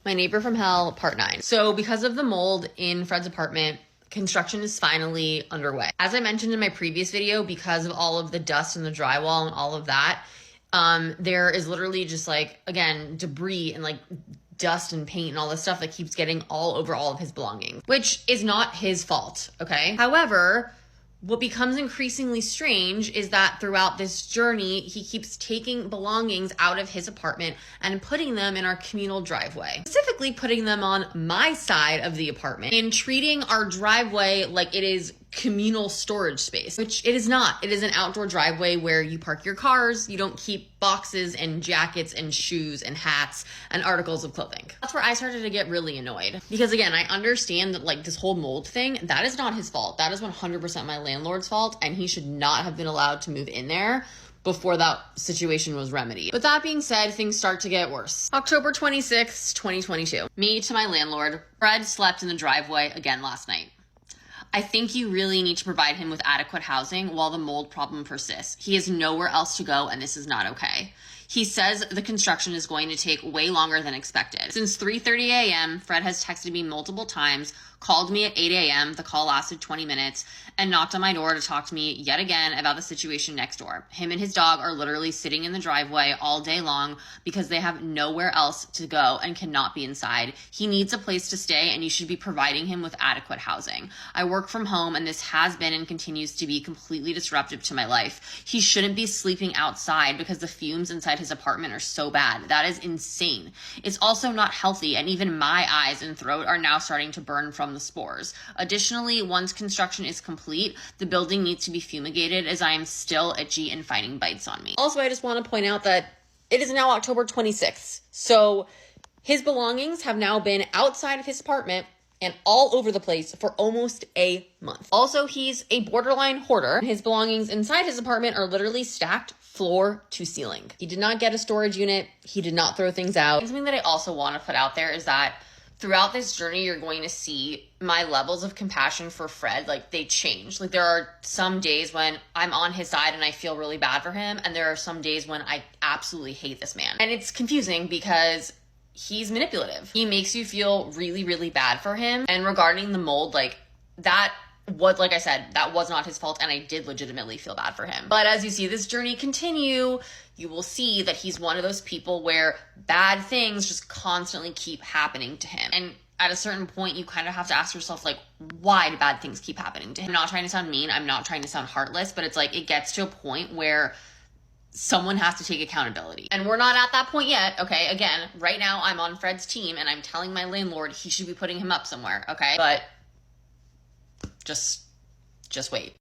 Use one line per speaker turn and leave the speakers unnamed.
My Neighbor from Hell, part 9. So because of the mold in Fred's apartment, construction is finally underway. As I mentioned in my previous video, because of all of the dust and the drywall and all of that, there is literally just like, again, debris and like dust and paint and all this stuff that keeps getting all over all of his belongings, which is not his fault, okay? However, what becomes increasingly strange is that throughout this journey, he keeps taking belongings out of his apartment and putting them in our communal driveway, specifically putting them on my side of the apartment and treating our driveway like it is communal storage space, which it is not. It is an outdoor driveway where you park your cars. You don't keep boxes and jackets and shoes and hats and articles of clothing. That's where I started to get really annoyed, because again, I understand that like this whole mold thing, that is not his fault. That is 100% my landlord's fault, and he should not have been allowed to move in there before that situation was remedied. But that being said, things start to get worse. October 26th, 2022. Me to my landlord. Fred slept in the driveway again last night. I think you really need to provide him with adequate housing while the mold problem persists. He has nowhere else to go, and this is not okay. He says the construction is going to take way longer than expected. Since 3:30 a.m., Fred has texted me multiple times, called me at 8 a.m., the call lasted 20 minutes, and knocked on my door to talk to me yet again about the situation next door. Him and his dog are literally sitting in the driveway all day long because they have nowhere else to go and cannot be inside. He needs a place to stay, and you should be providing him with adequate housing. I work from home, and this has been and continues to be completely disruptive to my life. He shouldn't be sleeping outside because the fumes inside his apartment are so bad. That is insane. It's also not healthy, and even my eyes and throat are now starting to burn from the spores. Additionally, once construction is complete, the building needs to be fumigated, as I am still itchy and finding bites on me. Also, I just want to point out that it is now October 26th, so his belongings have now been outside of his apartment and all over the place for almost a month. Also, he's a borderline hoarder. His belongings inside his apartment are literally stacked floor to ceiling. He did not get a storage unit. He did not throw things out. Something that I also want to put out there is that throughout this journey, you're going to see my levels of compassion for Fred, like they change. Like there are some days when I'm on his side and I feel really bad for him. And there are some days when I absolutely hate this man. And it's confusing because he's manipulative. He makes you feel really, really bad for him. And regarding the mold, like that was, like I said, that was not his fault, and I did legitimately feel bad for him. But as you see this journey continue, you will see that he's one of those people where bad things just constantly keep happening to him. And at a certain point, you kind of have to ask yourself, like, why do bad things keep happening to him? I'm not trying to sound mean. I'm not trying to sound heartless, but it's like it gets to a point where someone has to take accountability. And we're not at that point yet, okay? Again, right now I'm on Fred's team, and I'm telling my landlord he should be putting him up somewhere, okay? But just wait.